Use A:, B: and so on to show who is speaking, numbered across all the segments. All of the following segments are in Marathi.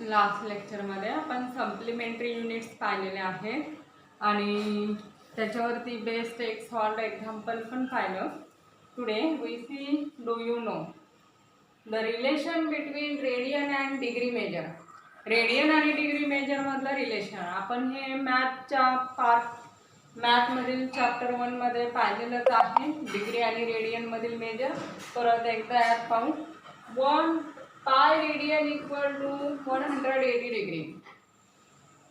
A: लास्ट लेक्चरमध्ये आपण सप्लिमेंटरी युनिट्स पाहिलेले आहेत आणि त्याच्यावरती बेस्ड एक सॉल्व्ड एक्झाम्पल पण पाहिलं. Today we see do you know the relation between radian and degree measure. Radian आणि डिग्री मेजर मधलं रिलेशन आपण हे मॅथमधील चॅप्टर 1 मध्ये पाहिलेलंच आहे. डिग्री आणि रेडियन मधील मेजर परत एकदा यात पाहू. 1 pi radian equal to 180 degree.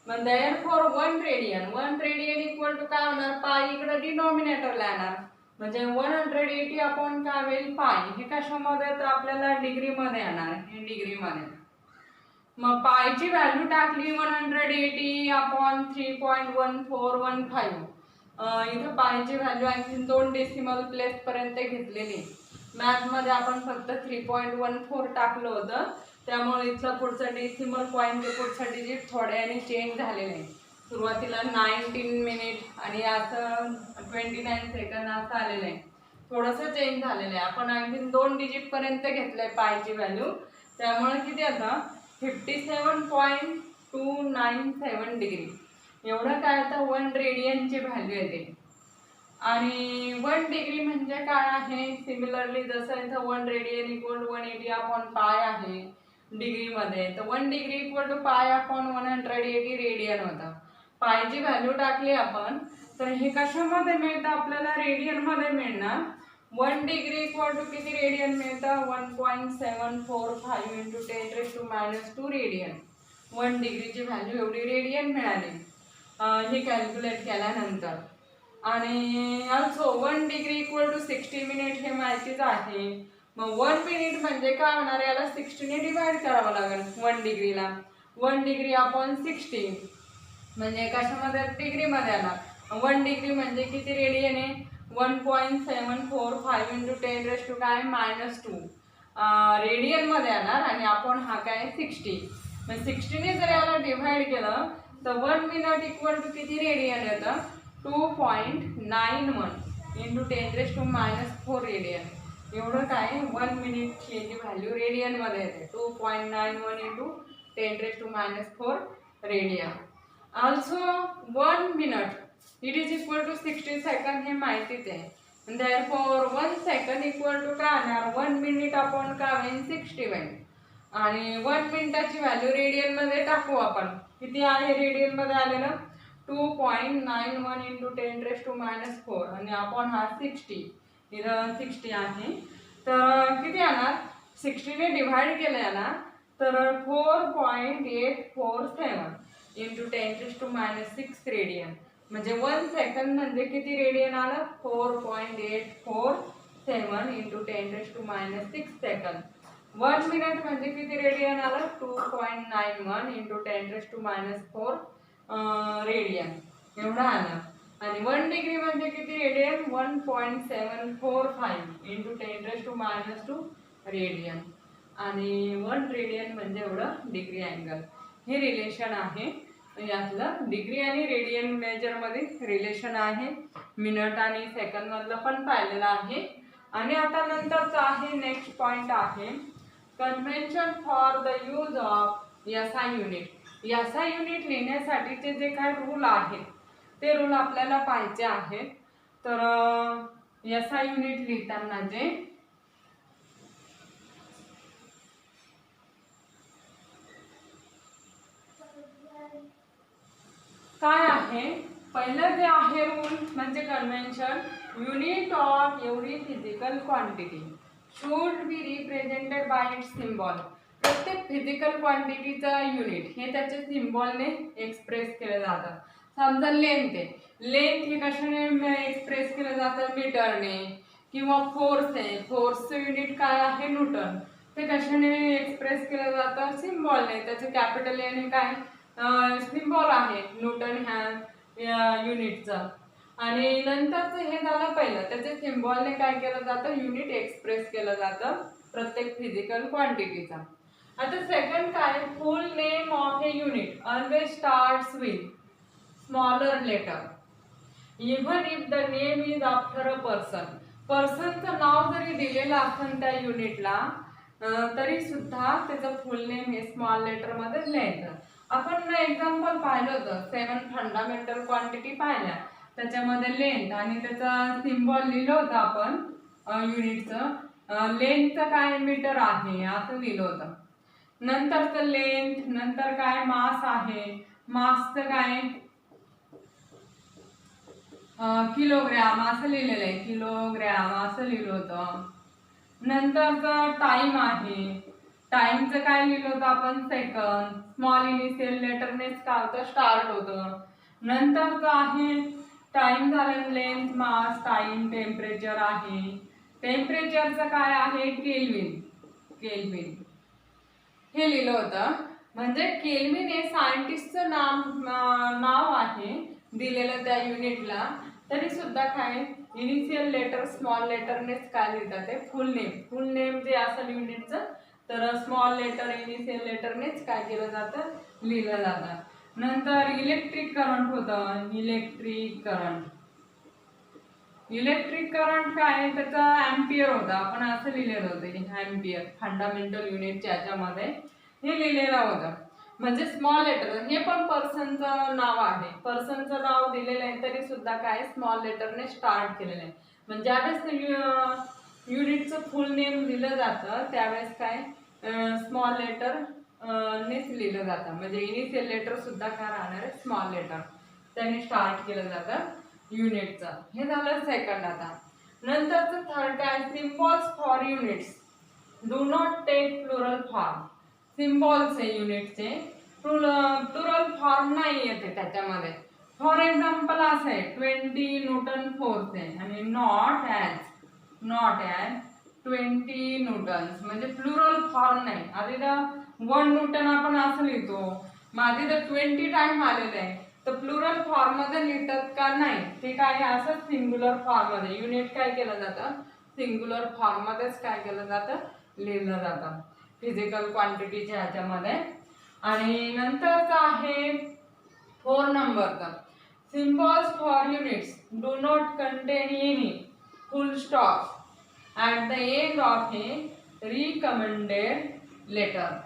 A: मग therefore 1 रेडियन इक्वल टू काय होणार, पाय इकडे डिनॉमिनेटरला येणार म्हणजे 180 अपॉन काय होईल पाय. हे कशामध्ये तर आपल्याला डिग्री मध्ये येणार, हे डिग्री मध्ये. मग पायची व्हॅल्यू टाकली 180 अपॉन 3.1415. इथं पायची व्हॅल्यू आणखी 2 डेसिमल प्लेस पर्यंत घेतलेली. मॅथ मध्ये आपण फक्त 3.14 टाकलं होतं, त्यामुळे इथला पुढचा डेसिमल पॉईंट पुढचा डिजिट थोड्याने चेंज झालेले आहे. सुरुवातीला 19 मिनिट आणि असं 29 सेकंद असं आलेलं आहे, थोडंसं चेंज झालेलं आहे. आपण आणखी 2 डिजिट पर्यंत घेतलंय पायची व्हॅल्यू, त्यामुळे किती आता 57.297 डिग्री एवढं काय आता 1 रेडियनची व्हॅल्यू येते. आणि 1 डिग्री म्हणजे काय आहे, सिमिलरली जसं इथं 1 radian equal to 180 upon pi आहे डिग्रीमध्ये, तर 1 degree equal to pi upon 180 radian होतं. पायची व्हॅल्यू टाकली आपण तर हे कशामध्ये मिळतं आपल्याला, रेडियनमध्ये मिळणार. 1 डिग्री इक्वल टू किती रेडियन मिळतं, 1.745 इंटू 10⁻² रेडियन. 1 डिग्रीची व्हॅल्यू एवढी रेडियन मिळाली हे कॅल्क्युलेट केल्यानंतर. आणि also 1 degree equal to 60 minute हे माहितीच आहे. मग 1 मिनिट म्हणजे काय होणार, याला 60 ने डिवाइड करावं लागेल 1 डिग्रीला. 1 डिग्री अपॉन 60 म्हणजे कशामध्ये डिग्रीमध्ये येणार. 1 डिग्री म्हणजे किती रेडियन आहे, 1.745 इंटू 10⁻² काय -2 रेडियन मध्ये येणार. आणि आपण हा काय 60, मग 60 ने जर याला डिवाइड केलं तर 1 मिनिट इक्वल टू किती रेडियन येतं, 2.91 इंटू 10⁻⁴ रेडियन. एवढं काय 1 मिनिटची याची व्हॅल्यू रेडियन मध्ये येते, 2.91 into 10⁻⁴ radian. Also 1 minute it is equal to 60 second हे माहितीच आहे. therefore 1 सेकंड इक्वल टू काय होणार, 1 मिनिट अपॉन काय होईल 60 होईल. आणि 1 मिनिटाची व्हॅल्यू रेडियन मध्ये टाकू आपण, किती आहे रेडियन मध्ये आलेलं 2.91 इंटू 10⁻⁴ आणि अपॉन हा 60, इथं 60 आहे तर किती येणार, 60 ने डिवाइड केलं याला तर 4.847 इंटू 10⁻⁶ रेडियन. म्हणजे 1 सेकंड म्हणजे किती रेडियन आलं, 4.847 इंटू 10⁻⁶ सेकंड. 1 मिनिट म्हणजे किती रेडियन आलं, 2.91 इंटू 10⁻⁴ रेडियन एवढं आलं. आणि 1 डिग्री म्हणजे किती रेडियन, 1.745 इंटू 10⁻² रेडियन. आणि 1 रेडियन म्हणजे एवढं डिग्री अँगल. हे रिलेशन आहे यातलं, डिग्री आणि रेडियन मेजरमध्ये रिलेशन आहे. मिनिट आणि सेकंड मधलं पण पाहिलेलं आहे. आणि आता नंतरचं आहे नेक्स्ट पॉइंट आहे convention for the use of SI unit. SI unit लिहिण्यासाठीचे जे काही रूल आहेत ते रूल आपल्याला पाहायचे आहेत. तर SI युनिट लिहिताना जे काय आहे, पहिलं जे आहे रूल म्हणजे कन्व्हेन्शन, युनिट ऑफ एवढी physical quantity should be represented by it's symbol. प्रत्येक फिजिकल क्वांटिटीचा युनिट हे त्याच्या सिम्बॉलने एक्सप्रेस केलं जातं. समजा लेंथ आहे, लेंथ हे कशाने एक्सप्रेस केलं जातं, मीटरने. किंवा फोर्स आहे, फोर्सचं युनिट काय आहे न्यूटन, ते कशाने एक्सप्रेस केलं जातं, सिम्बॉलने. त्याचे कॅपिटल याने काय सिम्बॉल आहे न्यूटन ह्या युनिटचं. आणि नंतरचं हे झालं पहिलं, त्याच्या सिम्बॉलने काय केलं जातं, युनिट एक्सप्रेस केलं जातं प्रत्येक फिजिकल क्वांटिटीचा. आता सेकंड काय, full name of a unit always starts with smaller letter even if the name is after a person. पर्सनचं नाव जरी दिलेलं असेल त्या युनिटला तरी सुद्धा त्याचं फुल नेम हे स्मॉल लेटरमध्येच लिहायचं. आपण एक्झाम्पल पाहिलं होतं 7 फंडामेंटल क्वांटिटी पाहिल्या, त्याच्यामध्ये लेंथ आणि त्याचा सिम्बॉल लिहिलं होतं आपण युनिटचं. लेंथचं काय मीटर आहे असं लिहिलं होतं. नंतरचं लेंथ, नंतर काय मास आहे, मासचं काय किलोग्रॅम असं लिहिलेलं आहे, किलोग्रॅम असं लिहिलं होतं. नंतरचं टाइम आहे, टाइमचं काय लिहिलं होतं आपण सेकंद, स्मॉल इनिशियल लेटरनेच का होतं स्टार्ट होतं. नंतरचं आहे टाइम झालं, लेंथ, मास, टाइम, टेम्परेचर आहे. टेम्परेचरचं काय आहे केल्विन, केल्विन हे लिहिलं होतं. म्हणजे केल्विन हे सायंटिस्टचं नाव आहे दिलेलं त्या युनिटला. तरी सुद्धा काय इनिशियल लेटर स्मॉल लेटरनेच काय लिहितात ते फुल नेम. फुल नेम जे असेल युनिटचं तर स्मॉल लेटर इनिशियल लेटरनेच काय केलं जातं लिहिलं जातं. नंतर इलेक्ट्रिक करंट होतं, इलेक्ट्रिक करंट. इलेक्ट्रिक करंट काय त्याचा अँपियर होता, आपण असं लिहिलेलं होतं अँपियर फंडामेंटल युनिटच्या याच्यामध्ये हे लिहिलेलं होतं. म्हणजे स्मॉल लेटर हे पण पर्सनचं नाव आहे, पर्सनचं नाव दिलेलं आहे तरी सुद्धा काय स्मॉल लेटरने स्टार्ट केलेलं आहे. म्हणजे ज्यावेळेस युनिटचं फुल नेम दिलं जातं त्यावेळेस काय स्मॉल लेटर नेच लिहिलं जातं. म्हणजे इनिशियल लेटर सुद्धा काय राहणार आहे स्मॉल लेटर, त्याने स्टार्ट केलं जातं युनिटचं. हे झालं सेकंड. आता नंतरचं थर्ड काय symbols for units do not take plural form. Symbols आहे युनिटचे, प्लुरल फॉर्म नाही येते त्याच्यामध्ये. फॉर एक्झाम्पल असं आहे 20 न्यूटन फोर्स आहे आणि नॉट ॲज 20 न्यूटन्स, म्हणजे प्लुरल फॉर्म नाही. आधी तर 1 न्यूटन आपण असं लिहितो, मग आधी तर 20 टाइम आलेलं आहे, तर प्लुरल फॉर्म मध्ये लिहितात का नाही ते काय असं सिंग्युलर फॉर्म मध्ये युनिट काय केलं जातं सिंग्युलर फॉर्म मध्येच काय केलं जातं लिहिलं जातं फिजिकल क्वांटिटीच्या ह्याच्यामध्ये. आणि नंतरचं आहे 4 नंबरचा symbols for units do not contain any full stop at the end of a recommended letter.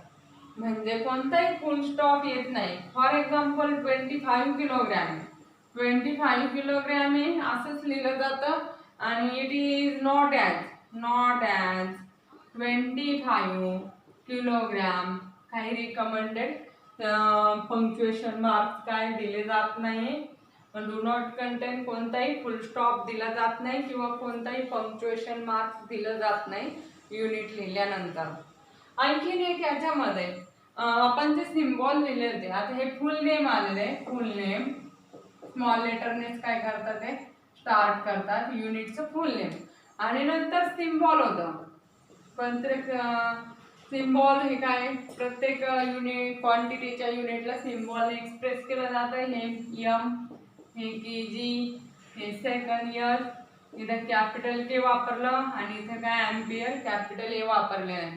A: म्हणजे कोणताही फुल स्टॉप येत नाही. फॉर एक्झाम्पल 25 किलोग्रॅम, 25 किलोग्रॅम आहे असंच लिहिलं जातं आणि it is not as 25 kilogram. काही रिकमेंडेड पंक्च्युएशन मार्क्स काय दिले जात नाही. डू नॉट कंटेन कोणताही फुल स्टॉप दिला जात नाही किंवा कोणताही पंक्च्युएशन मार्क्स दिलं जात नाही युनिट लिहिल्यानंतर. आणखीन एक याच्यामध्ये आपण जे सिम्बॉल लिहिले होते, आता हे फुल नेम आलेले आहे, फुल नेम स्मॉल लेटरनेच काय करतात ते स्टार्ट करतात युनिटचं फुल नेम. आणि नंतर सिम्बॉल होतं. प्रत्येक सिम्बॉल हे काय प्रत्येक युनिट क्वांटिटीच्या युनिटला सिम्बॉल एक्सप्रेस केलं जातं. हे एम, हे केजी, हे सेकंड, एस, इथं कॅपिटल के वापरलं आणि इथं काय अँपियर कॅपिटल ए वापरले आहे.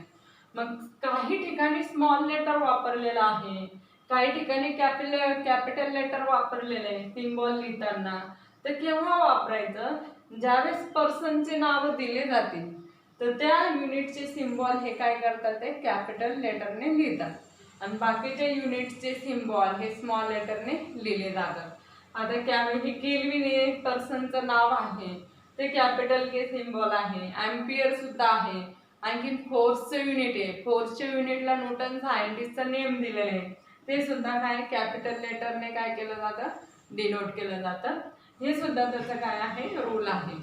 A: मग काही ठिकाणी स्मॉल लेटर वापरलेलं आहे, काही ठिकाणी कॅपिटल लेटर वापरलेलं आहे सिम्बॉल लिहिताना. तर केव्हा वापरायचं ज्यावेळेस पर्सनचे नाव दिले जातील तर त्या युनिटचे सिम्बॉल हे काय करतात ते कॅपिटल लेटरने लिहितात आणि बाकीच्या युनिटचे सिम्बॉल हे स्मॉल लेटरने लिहिले जातात. आता हे केल्विन हे पर्सनचं नाव आहे ते कॅपिटल के सिम्बॉल आहे. अँपियर सुद्धा आहे. आणखी फोर्सचं युनिट आहे, फोर्सच्या युनिटला न्यूटन सायंटिस्टचं नेम दिलेलं आहे ते सुद्धा काय कॅपिटल लेटरने काय केलं जातं डिनोट केलं जातं. हे सुद्धा त्याचं काय आहे रूल आहे.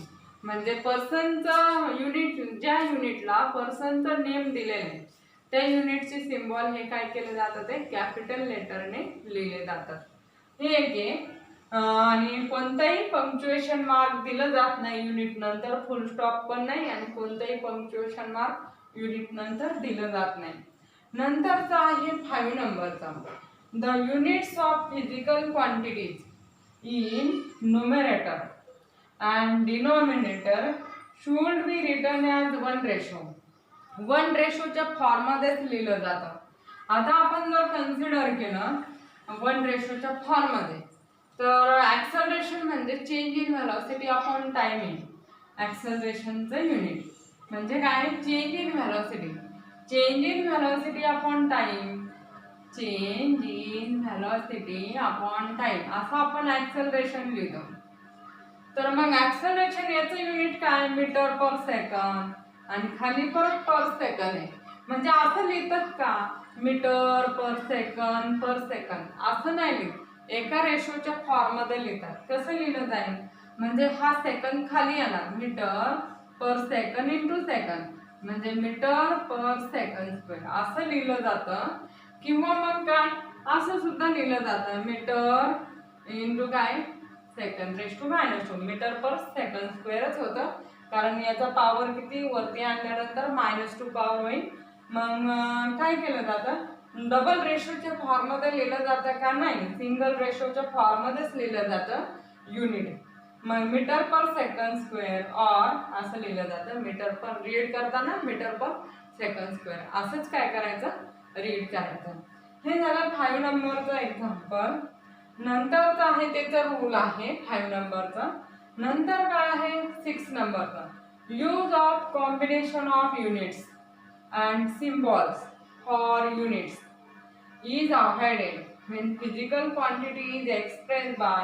A: म्हणजे पर्सनचं युनिट ज्या युनिटला पर्सनचं नेम दिलेलं आहे त्या युनिटचे सिम्बॉल हे काय केलं जातं ते कॅपिटल लेटरने लिहिले जातात. हे एक आहे. आणि कोणताही पंक्च्युएशन मार्क दिलं जात नाही युनिट नंतर, फुल स्टॉप पण नाही आणि कोणताही पंक्च्युएशन मार्क युनिट नंतर दिलं जात नाही. नंतरचा आहे 5 नंबरचा the units of physical quantities in numerator and denominator should be written as 1:1. 1:च्या फॉर्ममध्येच लिहिलं जातं. आता आपण जर कन्सिडर केलं 1:च्या फॉर्ममध्ये तर ॲक्सलरेशन म्हणजे change in velocity upon time आहे. ॲक्सलरेशनचं युनिट म्हणजे काय change in velocity. Change in velocity upon time, change in velocity upon time असं आपण ऍक्सेलरेशन लिहितो. तर मग ऍक्सेलरेशन याचं युनिट काय, मीटर पर सेकंद, आणि खाली परत पर सेकंद आहे. म्हणजे असं लिहितात का मीटर पर सेकंद असं नाही लिहित, एका रेशोच्या फॉर्म मध्ये लिहितात. कसं लिहिलं जाईल, म्हणजे हा सेकंद खाली येणार, metre per second into second, म्हणजे मीटर पर सेकंद स्क्वेअर असं लिहिलं जातं. किंवा मग काय असं सुद्धा लिहिलं जातं, मीटर इंटू काय second raise to -2 meter per second स्क्वेअरच होतं, कारण याचा पॉवर किती वरती आणल्यानंतर -2 पॉवर होईल. मग काय केलं जातं, डबल रेशोच्या फॉर्म मध्ये लिहिलं जातं का, नाही सिंगल रेशोच्या फॉर्म मध्येच लिहिलं जातं युनिट. मग मीटर पर सेकंड स्क्वेअर और असं लिहिलं जातं, मीटर पर रीड करताना मीटर पर सेकंड स्क्वेअर असंच काय करायचं रीड करायचं. हे झालं 5 नंबरचं एक्झाम्पल. नंतरचं आहे त्याचं रूल आहे 5 नंबरचं. नंतर काय आहे 6 नंबरचं, use of combination of units and symbols for units is avoided when physical quantity is expressed by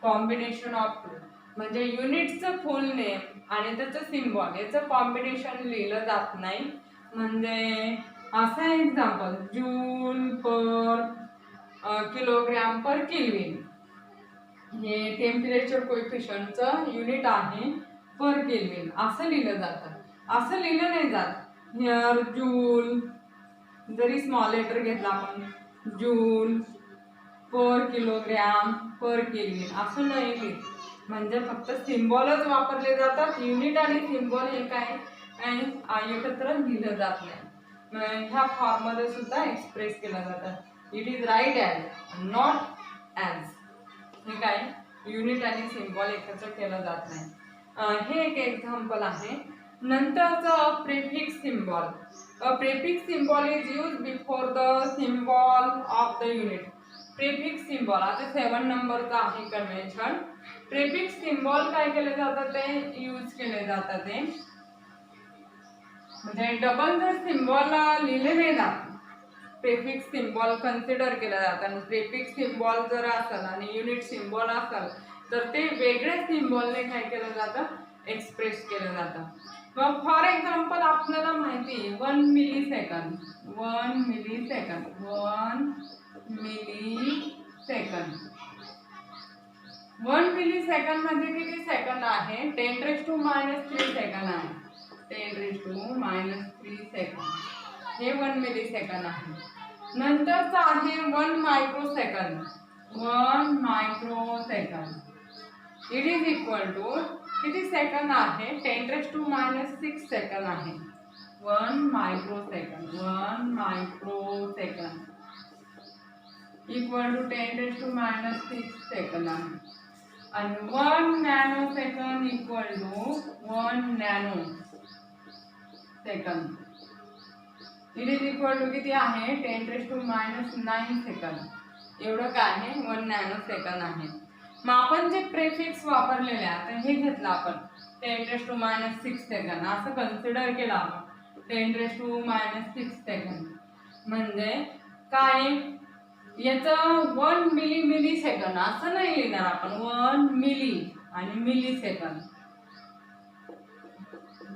A: combination of two. म्हणजे युनिटचं फुल नेम आणि त्याचं सिम्बॉल याचं कॉम्बिनेशन लिहिलं जात नाही. म्हणजे असं एक्झाम्पल, जूल पर किलोग्राम पर केल्विन, हे टेम्परेचर कोएफिशियंटचं युनिट आहे पर केल्विन असं लिहिलं जातं. असं लिहिलं नाही जात, हिअर जूल, जरी स्मॉल लेटर घेतला आपण, जूल पर किलोग्राम पर केल्विन असं नाही लिहित. म्हणजे फक्त सिम्बॉलच वापरले जातात, युनिट आणि सिम्बॉल हे काय एकत्र लिहिलं जात नाही. ह्या फॉर्म मध्ये सुद्धा एक्सप्रेस केलं जातं. It is written as not as, हे काय युनिट आणि सिम्बॉल एकत्र केलं जात नाही. हे एक एक्झाम्पल आहे. नंतरचं prefix symbol. A prefix symbol is used before the symbol of the unit. Prefix symbol आता 7 नंबरचा आहे कन्व्हेन्शन. प्रेफिक्स सिम्बॉल काय केले जातात ते यूज केले जातात ते, म्हणजे डबल जर सिम्बॉल लिहिले नाही जात, प्रेफिक्स सिम्बॉल कन्सिडर केलं जातं. आणि प्रेफिक्स सिम्बॉल जर असेल आणि युनिट सिम्बॉल असेल तर ते वेगळ्या सिम्बॉलने काय केलं जातं एक्सप्रेस केलं जातं. मग फॉर एक्झाम्पल आपल्याला माहिती 1 मिलीसेकंद, 1 मिलीसेकंद, 1 मिलीसेकंद, 1 मिलीसेकंद मध्ये किती सेकंद आहे, 10⁻³ सेकंद आहे. 10⁻³ सेकंद हे 1 मिलीसेकंद आहे. नंतरचं आहे 1 microsecond, 1 microsecond it is equal to किती सेकंद आहे, 10⁻⁶ सेकंद आहे. 1 microsecond, 1 microsecond equal to 10⁻⁶ second आहे. आणि 1 nanosecond equal to 1 nanosecond it is equal to किती आहे, 10⁻⁹ सेकंद. एवढं काय आहे 1 नॅनो सेकंद आहे. मग आपण जे प्रेफिक्स वापरलेले आता हे घेतलं आपण 10⁻⁶ सेकंद असं कन्सिडर केलं आपण 10⁻⁶ सेकंद. म्हणजे काय याचं 1 मिलीसेकंद असं नाही लिहिणार आपण, 1 मिली आणि मिलीसेकंद,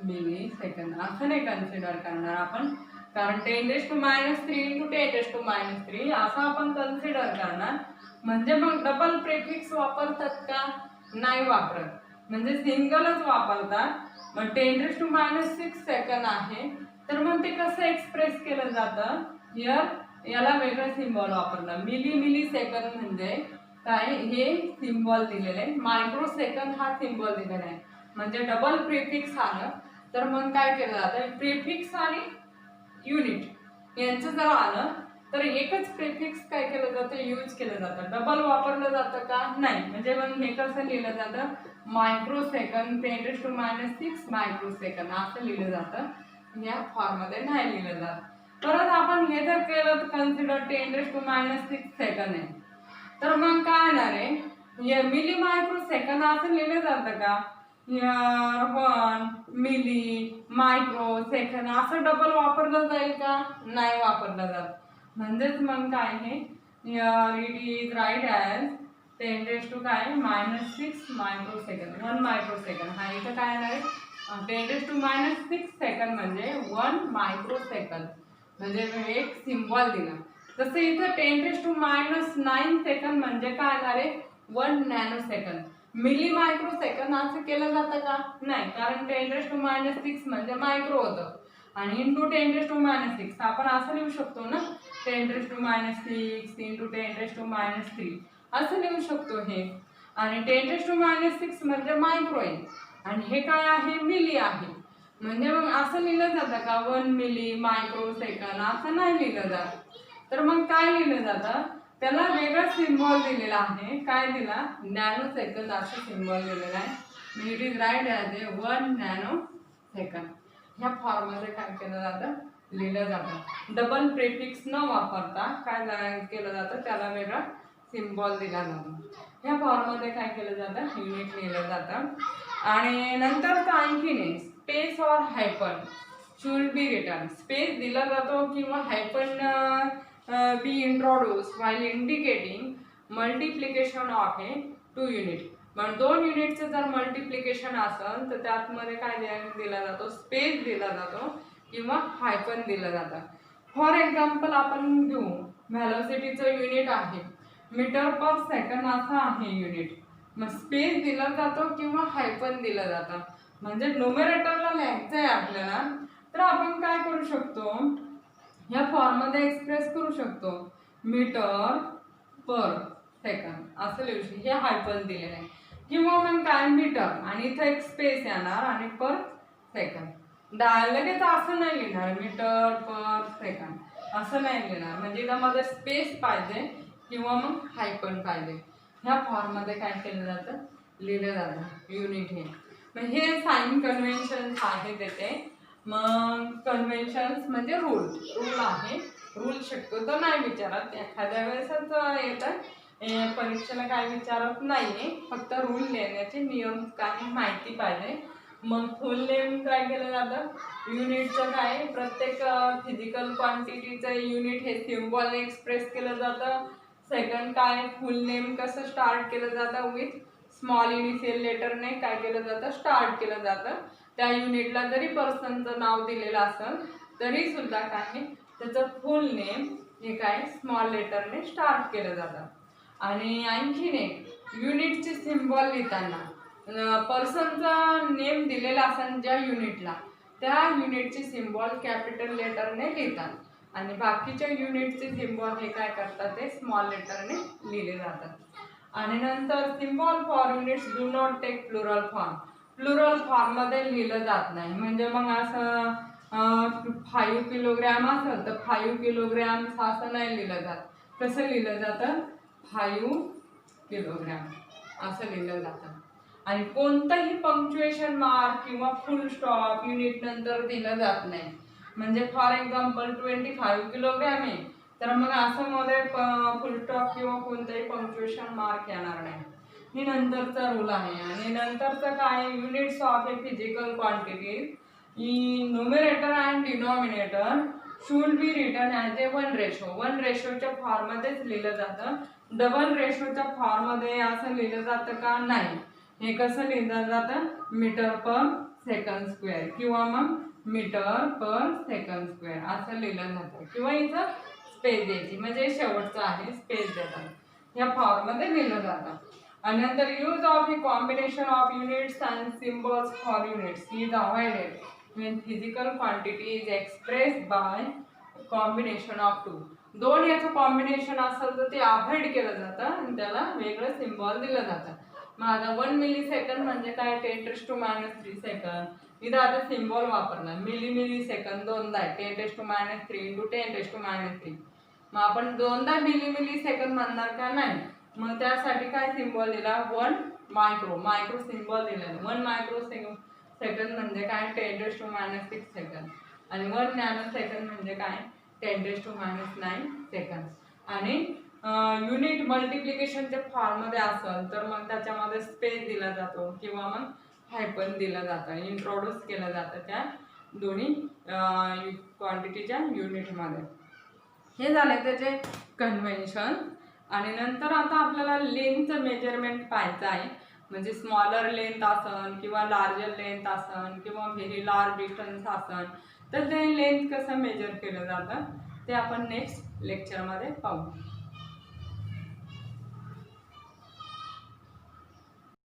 A: मिलीसेकंद असं नाही कन्सिडर करणार आपण, कारण 10⁻³ इंटू 10⁻³ असं आपण कन्सिडर करणार. म्हणजे मग डबल प्रेफिक्स वापरतात का, नाही वापरत, म्हणजे सिंगलच वापरतात. मग 10⁻⁶ सेकंद आहे तर मग ते कसं एक्सप्रेस केलं जातं, याला वेगळं सिम्बॉल वापरलं. मिलीसेकंद म्हणजे काय हे सिम्बॉल दिलेले आहे, मायक्रोसेकंद हा सिम्बॉल दिलेला आहे. म्हणजे डबल प्रेफिक्स आलं तर मग काय केलं जातं, प्रेफिक्स आणि युनिट यांचं जर आलं तर एकच प्रेफिक्स काय केलं जातं यूज केलं जातं, डबल वापरलं जातं का नाही. म्हणजे मग हे कसं लिहिलं जातं, मायक्रोसेकंद 10⁻⁶ मायक्रोसेकंद असं लिहिलं जातं, या फॉर्म मध्ये नाही लिहिलं जात. परत आपण हे जर केलं तर कन्सिडर 10⁻⁶ सेकंद आहे तर मग काय येणार आहे, मिली मायक्रोसेकंद असं लिहिलं जातं का, 1 मिली मायक्रो सेकंद असं डबल वापरलं जाईल का, का नाही वापरला जात. म्हणजेच मग काय हे इट इज राईट ॲज 10 काय -6 मायक्रोसेकंड 1 मायक्रोसेकंड. हा इथं काय येणार आहे 10 - 6 सेकंड म्हणजे 1 मायक्रोसेकंड म्हणजे एक सिम्बॉल दिला. तसं इथं 10 - 9 सेकंड म्हणजे काय येणार आहे 1 nanosecond. Milli micro second असं केलं जातं का नाही, कारण 10 - 6 म्हणजे मायक्रो होतं आणि इंटू 10 - 6 आपण असं लिहू शकतो ना 10 - 6 इंटू 10 - 3 असं लिहू शकतो हे. आणि 10 - 6 म्हणजे मायक्रो आहे आणि हे काय आहे मिली आहे. म्हणजे मग असं लिहिलं जातं का 1 मिली मायक्रो सेकंड असं नाही लिहिलं जात. तर मग काय लिहिलं जातं त्याला वेगळा सिम्बॉल दिलेला आहे. काय दिला नॅनो सेकंद असं सिम्बॉल दिलेला आहे. It is written as 1 nanosecond. ह्या फॉर्ममध्ये काय केलं जातं लिहिलं जातं. डबल प्रेफिक्स न वापरता काय केलं जातं त्याला वेगळा सिम्बॉल दिला जातो. ह्या फॉर्ममध्ये काय केलं जातं युनिट लिहिलं जातं. आणि नंतर आणखीन space or hyphen should be written. Space दिला जातो किंवा hyphen be introduce while indicating multiplication of A 2 unit. मग 2 युनिटचं जर मल्टिप्लिकेशन असेल तर त्यातमध्ये काय दिला जातो स्पेस दिला जातो किंवा हायफन दिलं जातं. फॉर एक्झाम्पल आपण घेऊ व्हेलॉसिटीचं युनिट आहे मीटर पर सेकंड असं आहे युनिट. मग स्पेस दिला जातो किंवा हायफन दिलं जातं. म्हणजे न्यूमरेटरला लिहायचं आहे आपल्याला तर आपण काय करू शकतो ह्या फॉर्ममध्ये एक्सप्रेस करू शकतो मीटर पर सेकंड असं लिहू शकतो. हे हायफन दिलेलं आहे. किंवा मग काय मीटर आणि इथं एक स्पेस येणार आणि पर सेकंड लगेच असं नाही लिहिणार मीटर पर सेकंड असं नाही लिहिणार. म्हणजे त्यामध्ये स्पेस पाहिजे किंवा मग हायफन पाहिजे. ह्या फॉर्ममध्ये काय केलं जातं लिहिलं जातं युनिट हे. मग हे साइन कन्व्हेन्शन्स आहेत येते. मग कन्व्हेन्शन्स म्हणजे रूल आहे. रूल शक्यतो नाही विचारत एखाद्या वेळेसच येतं परीक्षेला काय विचारत नाहीये. फक्त रूल लिहिण्याचे नियम काही माहिती पाहिजे. मग फुल नेम काय केलं जातं युनिटचं काय प्रत्येक फिजिकल क्वांटिटीचं युनिट हे सिम्बॉल एक्सप्रेस केलं जातं. सेकंड काय फुल नेम कसं स्टार्ट केलं जातं विथ स्मॉल इनिशियल लेटरने काय केलं जातं स्टार्ट केलं जातं. त्या युनिटला जरी पर्सनचं नाव दिलेलं असेल तरी सुद्धा काय त्याचं फुल नेम हे काय स्मॉल लेटरने स्टार्ट केलं जातं. आणि आणखीन एक युनिटचे सिम्बॉल लिहिताना पर्सनचा नेम दिलेला असेल ज्या युनिटला त्या युनिटचे सिम्बॉल कॅपिटल लेटरने लिहितात आणि बाकीच्या युनिटचे सिम्बॉल हे काय करतात ते स्मॉल लेटरने लिहिले जातात. आणि नंतर symbol for units do not take plural form. Plural फॉर्ममध्ये लिहिलं जात नाही. म्हणजे मग असं 5 किलोग्रॅम असेल तर 5 किलोग्रॅम असं नाही लिहिलं जात. कसं लिहिलं जातं 5 किलोग्रॅम असं लिहिलं जातं. आणि कोणतंही पंक्च्युएशन मार्क किंवा फुल स्टॉप युनिट नंतर दिलं जात नाही. म्हणजे फॉर एक्झाम्पल 25 किलोग्रॅम आहे तर मग असं मध्ये फुल स्टॉप किंवा कोणताही पंक्च्युएशन मार्क येणार नाही. ही नंतरचा रूल आहे. आणि नंतरचं काय units of a physical quantities in numerator and denominator should be written as a 1 ratio. 1 रेशोच्या फॉर्ममध्येच लिहिलं जातं. डबल रेशोच्या फॉर्ममध्ये असं लिहिलं जातं का नाही. हे कसं लिहिलं जातं मीटर पर सेकंड स्क्वेअर किंवा मग मीटर पर सेकंड स्क्वेअर असं लिहिलं जातं. किंवा इथं स्पेस द्यायची म्हणजे शेवटचं आहे स्पेस देतात या फॉर्ममध्ये लिहिलं जातं. आणि नंतर use of a combination of units and symbols for units is avoided when physical quantity is expressed by combination of two. दोन याचं कॉम्बिनेशन असेल तर ते अवॉइड केलं जातं आणि त्याला वेगळं सिम्बॉल दिलं जातं. मग आता 1 मिली सेकंड म्हणजे काय 10⁻³ सेकंड. इथं आता सिम्बॉल वापरला मिली सेकंड दोनदा आहे 10⁻³ इंटू 10⁻³. मग आपण दोनदा मिली सेकंड म्हणणार का नाही. मग त्यासाठी काय सिम्बॉल दिला 1 मायक्रो सिम्बॉल दिला. 1 मायक्रो सेकंड म्हणजे काय 10⁻⁶ सेकंड आणि 1 नॅनो सेकंड म्हणजे काय 10⁻⁹ सेकंड. आणि युनिट मल्टिप्लिकेशनच्या फॉर्ममध्ये असेल तर मग त्याच्यामध्ये स्पेस दिला जातो किंवा मग हायफन दिलं जातं इंट्रोड्यूस केलं जातं त्या दोन्ही क्वांटिटीच्या युनिटमध्ये. हे झाले त्याचे कन्व्हेन्शन. आणि नंतर आता आपल्याला लेंथचं मेजरमेंट पाहायचं आहे. म्हणजे स्मॉलर लेंथ असन किंवा लार्जर लेंथ असन किंवा व्हेरी लार्ज डिस्टन्स असन, तर ते लेंथ कसं मेजर केलं जातं ते आपण नेक्स्ट लेक्चरमध्ये पाहू.